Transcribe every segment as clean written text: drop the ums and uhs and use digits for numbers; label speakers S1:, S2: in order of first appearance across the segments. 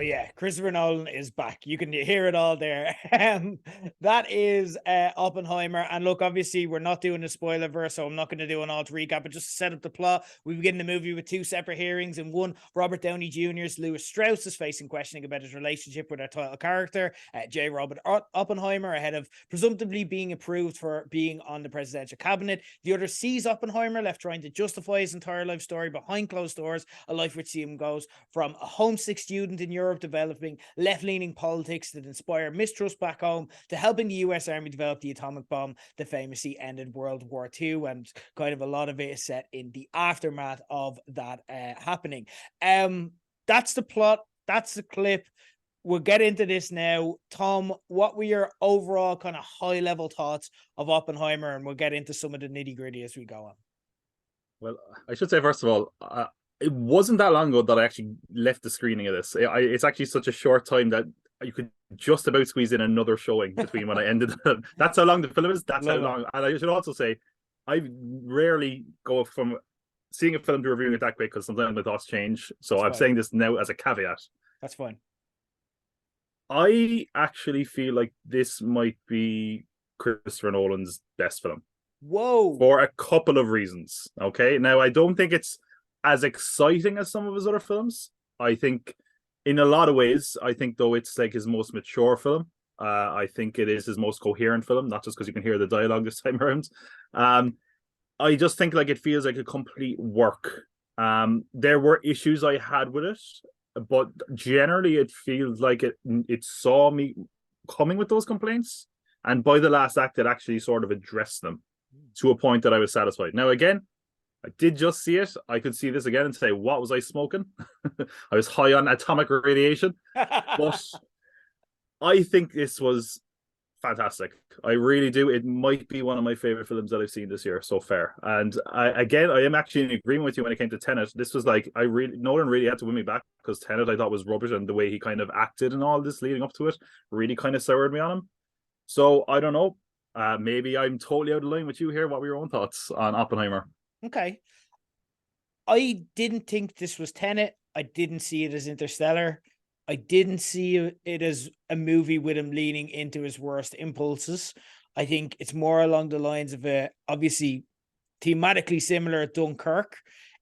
S1: yeah, Christopher Nolan is back. You can hear it all there. That is Oppenheimer. And look, obviously, we're not doing a spoiler verse, so I'm not going to do an alt recap, but just to set up the plot, we begin the movie with two separate hearings. In one, Robert Downey Jr.'s Lewis Strauss is facing questioning about his relationship with our title character, J. Robert Oppenheimer, ahead of presumptively being approved for being on the presidential cabinet. The other sees Oppenheimer left trying to justify his entire life story behind closed doors, a life which sees him goes from a homesick student in Europe developing left-leaning politics that inspire mistrust back home to helping the US Army develop the atomic bomb that famously ended World War II. And kind of a lot of it is set in the aftermath of that happening. That's the plot. That's the clip. We'll get into this now. Tom, what were your overall kind of high-level thoughts of Oppenheimer? And we'll get into some of the nitty-gritty as we go on.
S2: Well, I should say, first of all, it wasn't that long ago that I actually left the screening of this. It's actually such a short time that you could just about squeeze in another showing between when I ended. That's how long the film is. That's how long. And I should also say, I rarely go from seeing a film to reviewing it that quick because sometimes my thoughts change. So I'm saying this now as a caveat.
S1: That's fine.
S2: I actually feel like this might be Christopher Nolan's best film.
S1: Whoa.
S2: For a couple of reasons. Okay. Now, I don't think it's as exciting as some of his other films. I think in a lot of ways, I think though it's like his most mature film. I think it is his most coherent film, not just because you can hear the dialogue this time around. I just think like it feels like a complete work. There were issues I had with it, but generally it feels like it saw me coming with those complaints. And by the last act, it actually sort of addressed them to a point that I was satisfied. Now, again, I did just see it. I could see this again and say, what was I smoking? I was high on atomic radiation. But I think this was fantastic. I really do. It might be one of my favorite films that I've seen this year so far. And I am actually in agreement with you when it came to Tenet. This was like, Nolan really had to win me back because Tenet I thought was rubbish, and the way he kind of acted and all this leading up to it really kind of soured me on him. So I don't know. Maybe I'm totally out of line with you here. What were your own thoughts on Oppenheimer?
S1: Okay. I didn't think this was Tenet. I didn't see it as Interstellar. I didn't see it as a movie with him leaning into his worst impulses. I think it's more along the lines of obviously thematically similar to Dunkirk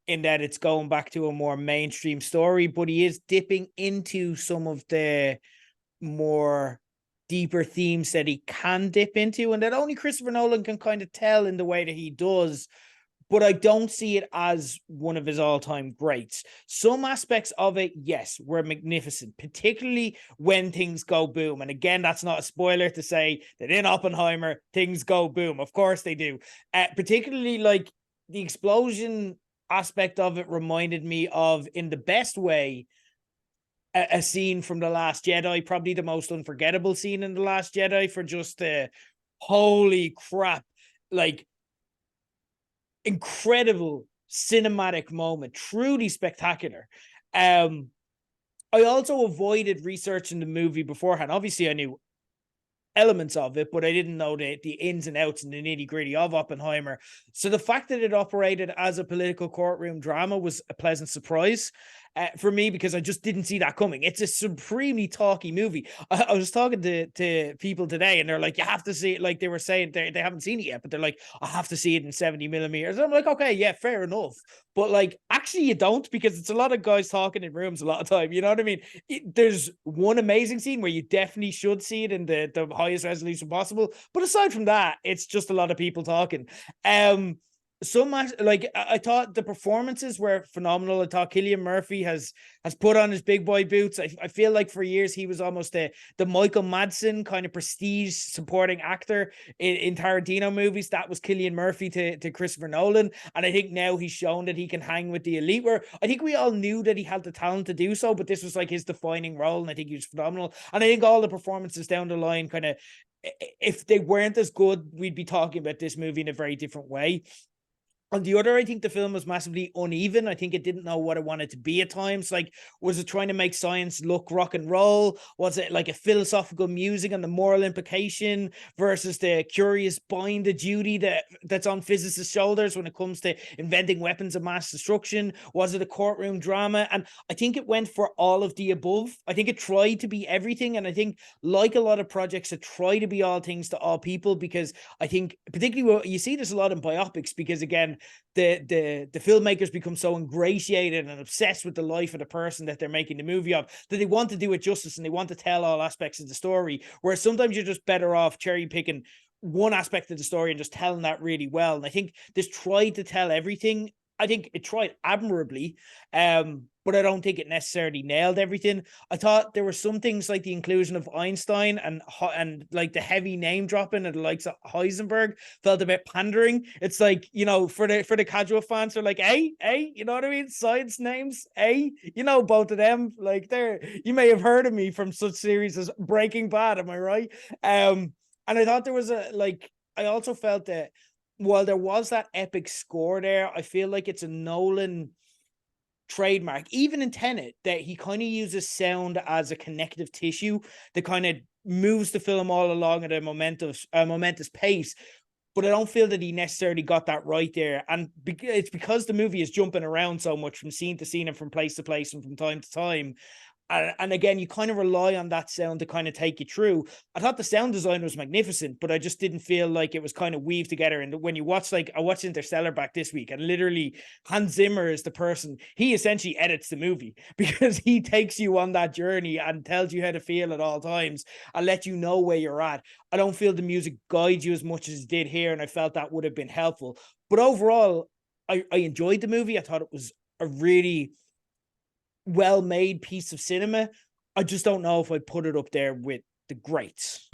S1: in that it's going back to a more mainstream story, but he is dipping into some of the more deeper themes that he can dip into and that only Christopher Nolan can kind of tell in the way that he does. But I don't see it as one of his all-time greats. Some aspects of it, yes, were magnificent, particularly when things go boom. And again, that's not a spoiler to say that in Oppenheimer, things go boom. Of course they do. Particularly like the explosion aspect of it reminded me of, in the best way, a scene from The Last Jedi, probably the most unforgettable scene in The Last Jedi for just the holy crap, like, incredible cinematic moment, truly spectacular. I also avoided researching the movie beforehand. Obviously, I knew elements of it, but I didn't know the ins and outs and the nitty-gritty of Oppenheimer. So the fact that it operated as a political courtroom drama was a pleasant surprise for me, because I just didn't see that coming. It's a supremely talky movie. I was talking to people today, and they're like, you have to see it. Like, they were saying they haven't seen it yet, but they're like, I have to see it in 70 millimeters. And I'm like, okay, yeah, fair enough. But like, actually you don't, because it's a lot of guys talking in rooms a lot of time. You know what I mean? There's one amazing scene where you definitely should see it in the highest resolution possible. But aside from that, it's just a lot of people talking. So much, like, I thought the performances were phenomenal. I thought Cillian Murphy has put on his big boy boots. I feel like for years he was almost the Michael Madsen kind of prestige supporting actor in Tarantino movies. That was Cillian Murphy to Christopher Nolan, and I think now he's shown that he can hang with the elite. Where I think we all knew that he had the talent to do so, but this was like his defining role, and I think he was phenomenal. And I think all the performances down the line, kind of, if they weren't as good, we'd be talking about this movie in a very different way. On the other, I think the film was massively uneven. I think it didn't know what it wanted to be at times. Like, was it trying to make science look rock and roll? Was it like a philosophical musing on the moral implication versus the curious bind of duty that's on physicists' shoulders when it comes to inventing weapons of mass destruction? Was it a courtroom drama? And I think it went for all of the above. I think it tried to be everything. And I think, like a lot of projects that try to be all things to all people, because I think particularly what you see this a lot in biopics, because again, the filmmakers become so ingratiated and obsessed with the life of the person that they're making the movie of, that they want to do it justice and they want to tell all aspects of the story, whereas sometimes you're just better off cherry picking one aspect of the story and just telling that really well. And I think this tried to tell everything. I think it tried admirably, but I don't think it necessarily nailed everything. I thought there were some things like the inclusion of Einstein and like the heavy name dropping and the likes of Heisenberg felt a bit pandering. It's like, you know, for the casual fans, they're like, hey, you know what I mean? Science names, you know, both of them, like you may have heard of me from such series as Breaking Bad, am I right? And I thought there was I also felt that while there was that epic score there, I feel like it's a Nolan trademark, even in Tenet, that he kind of uses sound as a connective tissue that kind of moves the film all along at a momentous pace. But I don't feel that he necessarily got that right there. And it's because the movie is jumping around so much from scene to scene and from place to place and from time to time. And again, you kind of rely on that sound to kind of take you through. I thought the sound design was magnificent, but I just didn't feel like it was kind of weaved together. And when you watch, like, I watched Interstellar back this week, and literally Hans Zimmer is the person, he essentially edits the movie because he takes you on that journey and tells you how to feel at all times and let you know where you're at. I don't feel the music guides you as much as it did here, and I felt that would have been helpful. But overall, I enjoyed the movie. I thought it was a really well-made piece of cinema. I just don't know if I'd put it up there with the greats.